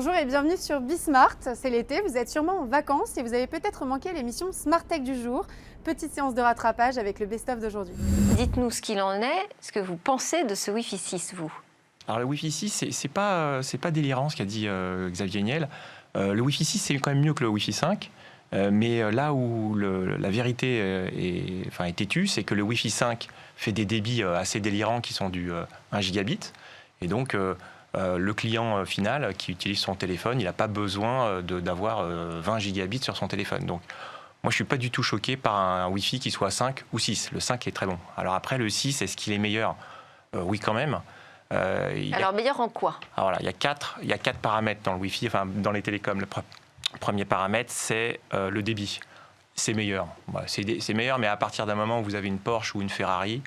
Bonjour et bienvenue sur Bismart. C'est l'été, vous êtes sûrement en vacances et vous avez peut-être manqué l'émission Smart Tech du jour. Petite séance de rattrapage avec le best-of d'aujourd'hui. Dites-nous ce qu'il en est, ce que vous pensez de ce Wi-Fi 6, vous. Alors le Wi-Fi 6, c'est pas délirant ce qu'a dit Xavier Niel. Le Wi-Fi 6, c'est quand même mieux que le Wi-Fi 5. Mais là où la vérité est têtue, c'est que le Wi-Fi 5 fait des débits assez délirants qui sont du 1 gigabit. Et donc, le client final qui utilise son téléphone, il n'a pas besoin d'avoir 20 gigabits sur son téléphone. Donc, moi, je ne suis pas du tout choqué par un Wi-Fi qui soit 5 ou 6. Le 5 est très bon. Alors après, le 6, est-ce qu'il est meilleur ? Oui, quand même. Alors, meilleur en quoi ? Alors voilà, il y a quatre paramètres dans le Wi-Fi, enfin dans les télécoms. Le premier paramètre, c'est le débit. C'est meilleur. Voilà, c'est meilleur, mais à partir d'un moment où vous avez une Porsche ou une Ferrari,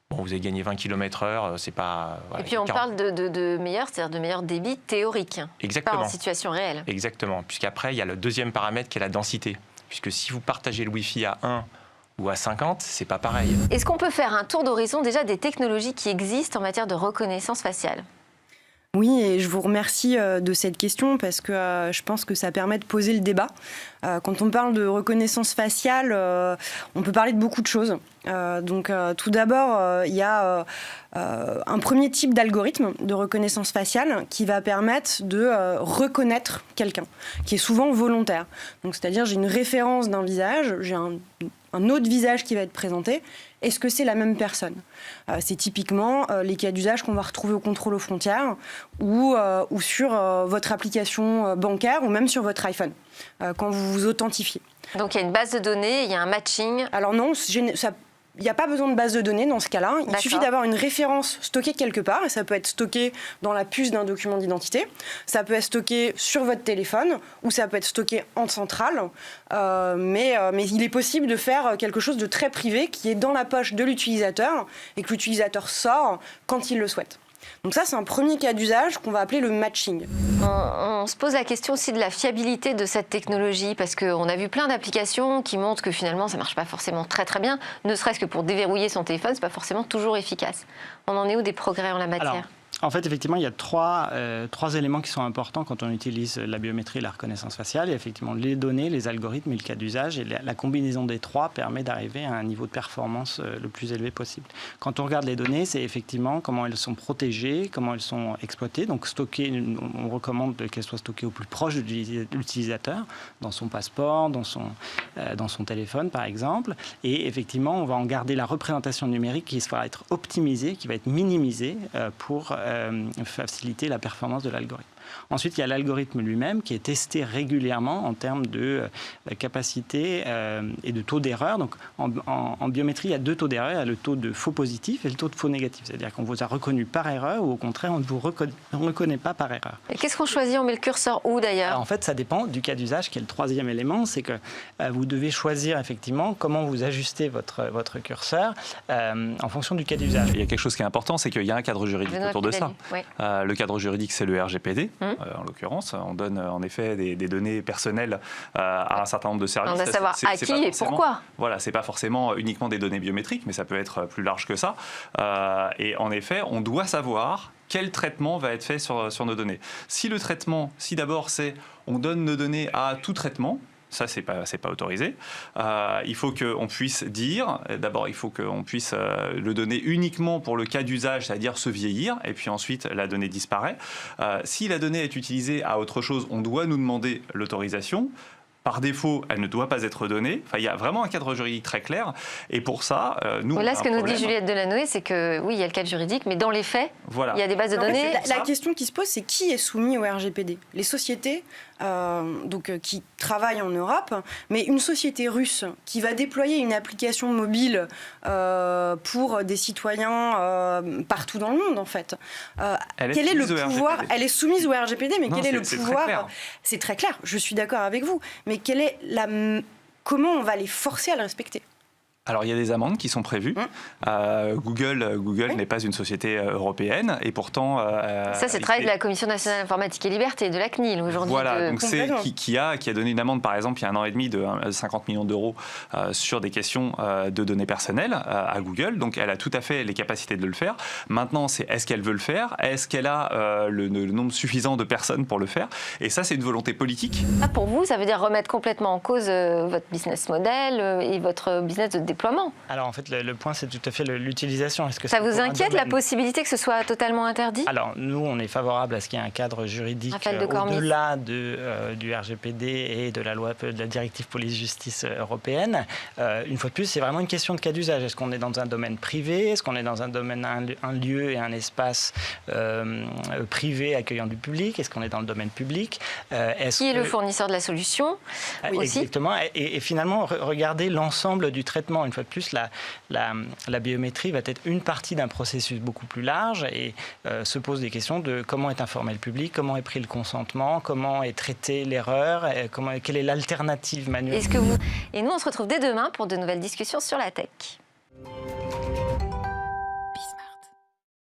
bon, vous avez gagné 20 km/h, c'est pas... Voilà, et puis on 40... parle de meilleur, c'est-à-dire de meilleur débit théorique, exactement. Pas en situation réelle. Exactement, puisqu'après, il y a le deuxième paramètre qui est la densité. Puisque si vous partagez le Wi-Fi à 1 ou à 50, c'est pas pareil. Est-ce qu'on peut faire un tour d'horizon déjà des technologies qui existent en matière de reconnaissance faciale ? Oui, et je vous remercie de cette question parce que je pense que ça permet de poser le débat. Quand on parle de reconnaissance faciale, on peut parler de beaucoup de choses. Tout d'abord, il y a un premier type d'algorithme de reconnaissance faciale qui va permettre de reconnaître quelqu'un, qui est souvent volontaire. Donc, c'est-à-dire, j'ai une référence d'un visage, j'ai un autre visage qui va être présenté. Est-ce que c'est la même personne ? C'est typiquement les cas d'usage qu'on va retrouver au contrôle aux frontières ou sur votre application bancaire ou même sur votre iPhone, quand vous vous authentifiez. Donc il y a une base de données, il y a un matching. Alors non, il n'y a pas besoin de base de données dans ce cas-là. Il suffit d'avoir une référence stockée quelque part. Et ça peut être stocké dans la puce d'un document d'identité. Ça peut être stocké sur votre téléphone ou ça peut être stocké en centrale. Mais il est possible de faire quelque chose de très privé qui est dans la poche de l'utilisateur et que l'utilisateur sort quand il le souhaite. Donc ça, c'est un premier cas d'usage qu'on va appeler le matching. On se pose la question aussi de la fiabilité de cette technologie, parce qu'on a vu plein d'applications qui montrent que finalement, ça ne marche pas forcément très très bien, ne serait-ce que pour déverrouiller son téléphone, ce n'est pas forcément toujours efficace. On en est où des progrès en la matière ? Alors, en fait, effectivement, il y a trois éléments qui sont importants quand on utilise la biométrie et la reconnaissance faciale. Il y a effectivement les données, les algorithmes et le cas d'usage. Et la combinaison des trois permet d'arriver à un niveau de performance le plus élevé possible. Quand on regarde les données, c'est effectivement comment elles sont protégées, comment elles sont exploitées. Donc, stockées, on recommande qu'elles soient stockées au plus proche de l'utilisateur, dans son passeport, dans son téléphone, par exemple. Et effectivement, on va en garder la représentation numérique qui va être optimisée, qui va être minimisée pour faciliter la performance de l'algorithme. Ensuite, il y a l'algorithme lui-même qui est testé régulièrement en termes de capacité et de taux d'erreur. Donc, en biométrie, il y a deux taux d'erreur. Il y a le taux de faux positif et le taux de faux négatif. C'est-à-dire qu'on vous a reconnu par erreur ou au contraire, on ne vous reconnaît pas par erreur. Et qu'est-ce qu'on choisit ? On met le curseur où d'ailleurs ? En fait, ça dépend du cas d'usage qui est le troisième élément. C'est que vous devez choisir effectivement comment vous ajustez votre curseur en fonction du cas d'usage. Il y a quelque chose qui est important, c'est qu'il y a un cadre juridique autour de ça. Oui. Le cadre juridique, c'est le RGPD. En l'occurrence, on donne en effet des données personnelles à un certain nombre de services. On va savoir à qui et pourquoi. Voilà, c'est pas forcément uniquement des données biométriques, mais ça peut être plus large que ça. Et en effet, on doit savoir quel traitement va être fait sur nos données. Si d'abord on donne nos données à tout traitement, ça, c'est pas autorisé. Il faut qu'on puisse dire, d'abord, il faut qu'on puisse le donner uniquement pour le cas d'usage, c'est-à-dire se vieillir, et puis ensuite, la donnée disparaît. Si la donnée est utilisée à autre chose, on doit nous demander l'autorisation. Par défaut, elle ne doit pas être donnée. Enfin, il y a vraiment un cadre juridique très clair. Et pour ça, nous... Là, ce que nous dit Juliette Delanoë, c'est que oui, il y a le cadre juridique, mais dans les faits, il y a des bases de données. La question qui se pose, c'est qui est soumis au RGPD ? Les sociétés qui travaillent en Europe, mais une société russe qui va déployer une application mobile pour des citoyens partout dans le monde, en fait. Quel est le pouvoir ? Elle est soumise au RGPD, mais quel est le pouvoir ? C'est très clair, je suis d'accord avec vous. Mais comment on va les forcer à le respecter ? Alors, il y a des amendes qui sont prévues. Google n'est pas une société européenne et pourtant... ça, c'est le travail de la Commission nationale informatique et liberté, de la CNIL aujourd'hui. Voilà, donc c'est qui a donné une amende, par exemple, il y a 1 an et demi de 50 millions d'euros sur des questions de données personnelles à Google. Donc, elle a tout à fait les capacités de le faire. Maintenant, c'est est-ce qu'elle veut le faire? Est-ce qu'elle a le nombre suffisant de personnes pour le faire? Et ça, c'est une volonté politique. Ça, pour vous, ça veut dire remettre complètement en cause votre business model et votre business de déploiement. Alors en fait, le point, c'est tout à fait l'utilisation. Est-ce que ça vous inquiète la possibilité que ce soit totalement interdit? Alors nous, on est favorable à ce qu'il y ait un cadre juridique au-delà du RGPD et de la loi, de la directive police-justice européenne. Une fois de plus, c'est vraiment une question de cas d'usage. Est-ce qu'on est dans un domaine privé? Est-ce qu'on est dans un domaine, un lieu et un espace privé accueillant du public? Est-ce qu'on est dans le domaine public? Qui est le fournisseur de la solution aussi? Exactement. Et finalement, regarder l'ensemble du traitement. Une fois de plus, la biométrie va être une partie d'un processus beaucoup plus large et se pose des questions de comment est informé le public, comment est pris le consentement, comment est traitée l'erreur, quelle est l'alternative manuelle. Et nous, on se retrouve dès demain pour de nouvelles discussions sur la tech.